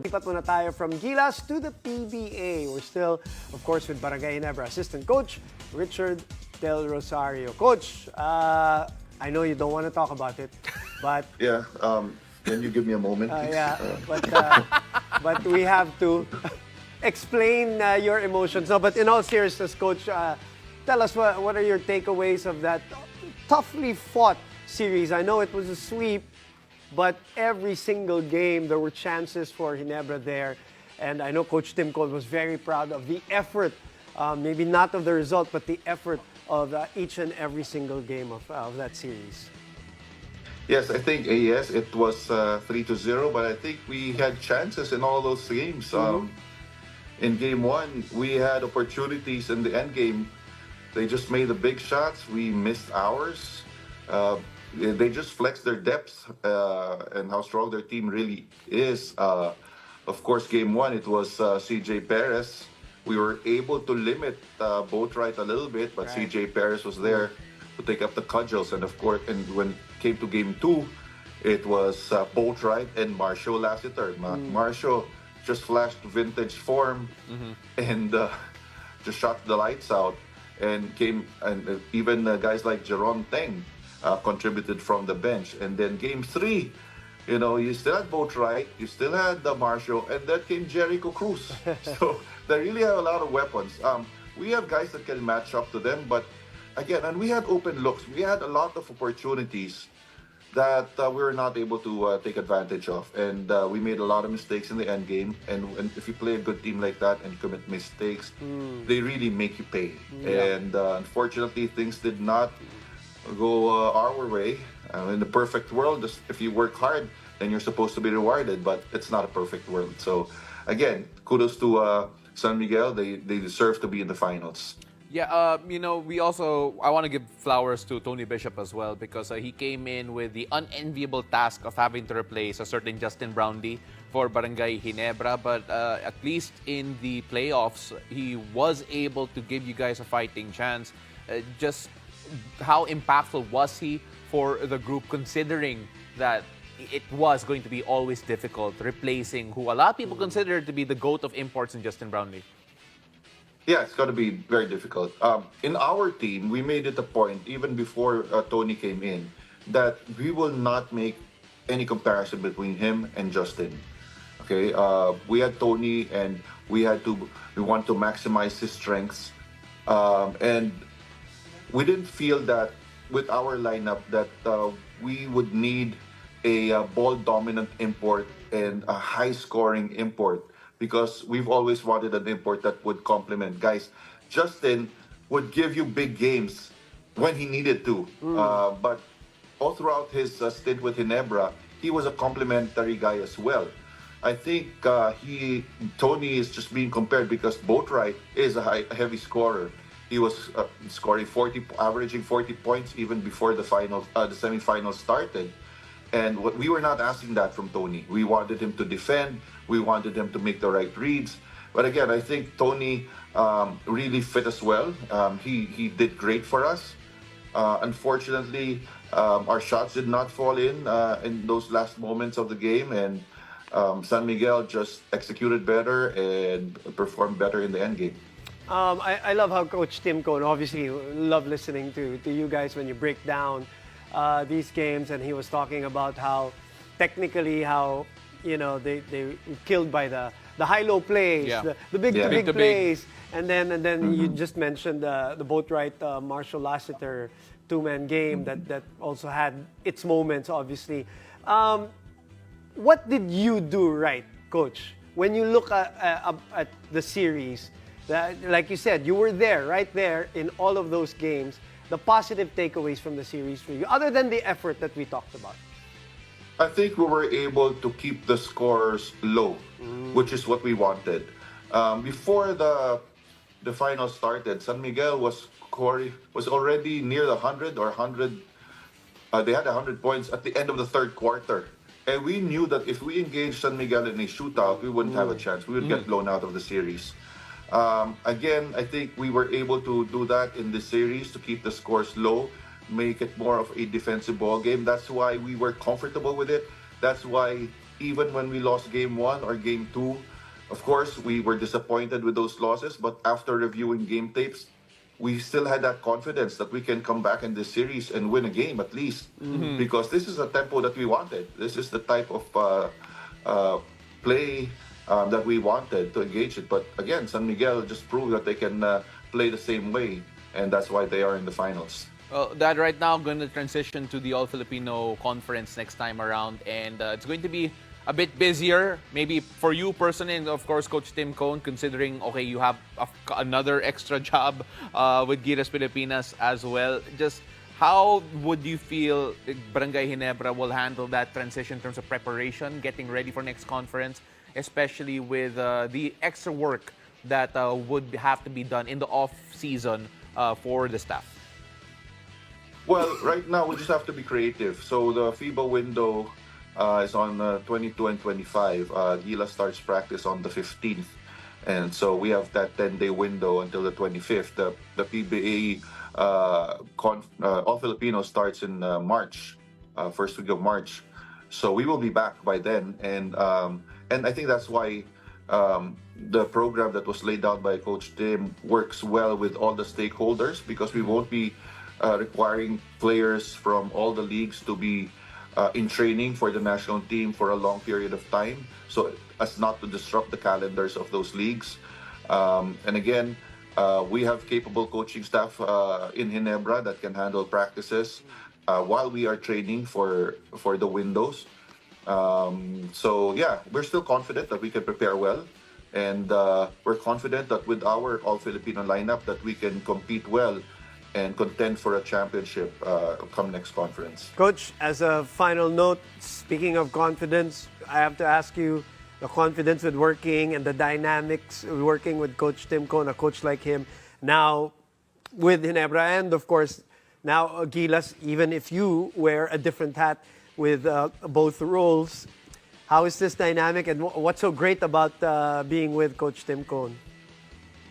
Lipat muna tayo from Gilas to the PBA. We're still, of course, with Barangay Ginebra assistant coach Richard Del Rosario. Coach, I know you don't want to talk about it, but Yeah, can you give me a moment, please? yeah, but we have to explain your emotions. No, but in all seriousness, Coach, tell us what are your takeaways of that toughly fought series. I know it was a sweep, but every single game there were chances for Ginebra there, and I know Coach Tim Cole was very proud of the effort, maybe not of the result, but the effort of each and every single game of that series. Yes, I think yes, it was 3-0, but I think we had chances in all those games. In game one, we had opportunities in the end game. They just made the big shots. We missed ours. They just flexed their depth and how strong their team really is. Of course, game one, it was CJ Perez. We were able to limit Boatwright a little bit, but Right. CJ Perez was there to take up the cudgels. And of course, and when it came to game two, it was Boatwright and Marshall Lassiter. Marshall just flashed vintage form and just shot the lights out and came, and even guys like Jerome Teng contributed from the bench. And then game three, you still had Boatwright, you still had Marshall, and then came Jericho Cruz. So they really have a lot of weapons. We have guys that can match up to them, but again, and we had open looks. We had a lot of opportunities that we were not able to take advantage of, and we made a lot of mistakes in the end game. And if you play a good team like that and you commit mistakes, they really make you pay. And unfortunately, things did not go our way. In the perfect world, if you work hard, then you're supposed to be rewarded, but it's not a perfect world. So again, kudos to San Miguel. They deserve to be in the finals. Yeah, I want to give flowers to Tony Bishop as well, because he came in with the unenviable task of having to replace a certain Justin Brownlee for Barangay Ginebra. But at least in the playoffs, he was able to give you guys a fighting chance. Just how impactful was he for the group, considering that it was going to be always difficult replacing who a lot of people consider to be the GOAT of imports in Justin Brownlee? Yeah, it's going to be very difficult. In our team, we made it a point, even before Tony came in, that we will not make any comparison between him and Justin. Okay, we had Tony, and we want to maximize his strengths, and we didn't feel that with our lineup that we would need a ball-dominant import and a high-scoring import, because we've always wanted an import that would complement guys. Justin would give you big games when he needed to, but all throughout his stint with Ginebra, he was a complementary guy as well. I think Tony is just being compared because Boatwright is a heavy scorer. He was scoring averaging 40 points even before the semifinals started. And we were not asking that from Tony. We wanted him to defend. We wanted him to make the right reads. But again, I think Tony really fit us well. He did great for us. Unfortunately, our shots did not fall in those last moments of the game. And San Miguel just executed better and performed better in the end game. I love how Coach Tim Cone, obviously, love listening to you guys when you break down these games, and he was talking about how technically they were killed by the high-low plays, the big plays, and then you just mentioned the Boatwright Marshall Lassiter two-man game that also had its moments, obviously. What did you do right, Coach, when you look at the series? Like you said, you were there, right there in all of those games. The positive takeaways from the series for you, other than the effort that we talked about? I think we were able to keep the scores low, which is what we wanted. Before the final started, San Miguel was already near the 100 or 100. They had 100 points at the end of the third quarter. And we knew that if we engaged San Miguel in a shootout, we wouldn't have a chance. We would get blown out of the series. Again, I think we were able to do that in the series to keep the scores low, make it more of a defensive ball game. That's why we were comfortable with it. That's why even when we lost game 1 or game 2. Of course, we were disappointed with those losses, but after reviewing game tapes, we still had that confidence that we can come back in this series and win a game at least, because this is a tempo that we wanted. This is the type of play that we wanted to engage it. But again, San Miguel just proved that they can play the same way, and that's why they are in the finals. Well, Dad, right now I'm going to transition to the All-Filipino Conference next time around, and it's going to be a bit busier, maybe for you personally, and of course, Coach Tim Cone, considering, okay, you have another extra job with Gilas Pilipinas as well. Just how would you feel Barangay Ginebra will handle that transition in terms of preparation, getting ready for next conference, especially with the extra work that would have to be done in the off-season for the staff? Well, right now we just have to be creative. So the FIBA window is on 22 and 25. Gila starts practice on the 15th. And so we have that 10-day window until the 25th. The PBA All Filipino starts in March, first week of March. So we will be back by then. And I think that's why the program that was laid out by Coach Tim works well with all the stakeholders, because we won't be requiring players from all the leagues to be in training for the national team for a long period of time, so as not to disrupt the calendars of those leagues. And again, we have capable coaching staff in Ginebra that can handle practices while we are training for the windows. So yeah, we're still confident that we can prepare well, and we're confident that with our All-Filipino lineup that we can compete well and contend for a championship come next conference. Coach, as a final note, speaking of confidence, I have to ask you the confidence with working and the dynamics working with Coach Tim Cone, a coach like him, now with Ginebra, and of course now Gilas, even if you wear a different hat with both roles. How is this dynamic, and what's so great about being with Coach Tim Cone?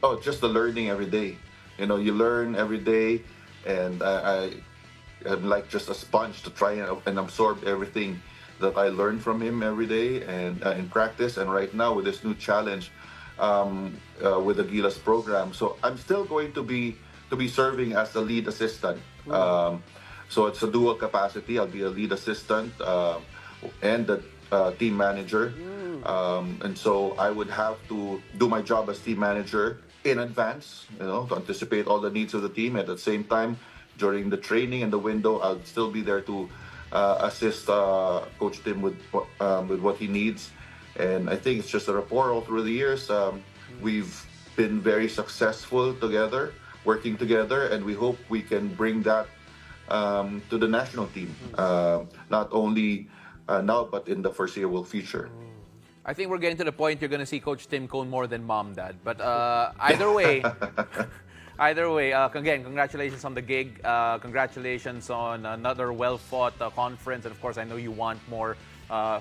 Oh, just the learning every day. You know, you learn every day, and I'm like just a sponge to try and absorb everything that I learn from him every day and in practice. And right now with this new challenge with the Gilas program, so I'm still going to be serving as the lead assistant. So it's a dual capacity. I'll be a lead assistant and the team manager, and so I would have to do my job as team manager in advance, you know, to anticipate all the needs of the team. At the same time, during the training and the window, I'll still be there to assist Coach Tim with what he needs. And I think it's just a rapport all through the years. We've been very successful together, working together, and we hope we can bring that to the national team, not only now, but in the foreseeable future. I think we're getting to the point you're going to see Coach Tim Cone more than Mom, Dad. But either way, again, congratulations on the gig. Congratulations on another well-fought conference. And of course, I know you want more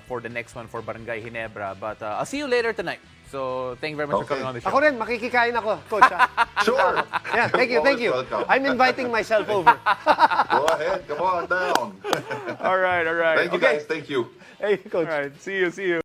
for the next one for Barangay Ginebra. But I'll see you later tonight. So thank you very much for coming on the show. Ako rin, makikikain ako, Coach. Sure. Yeah, thank you. Welcome. I'm inviting myself over. Go ahead, come on down. All right. Thank you guys, thank you. Hey, Coach. All right, see you.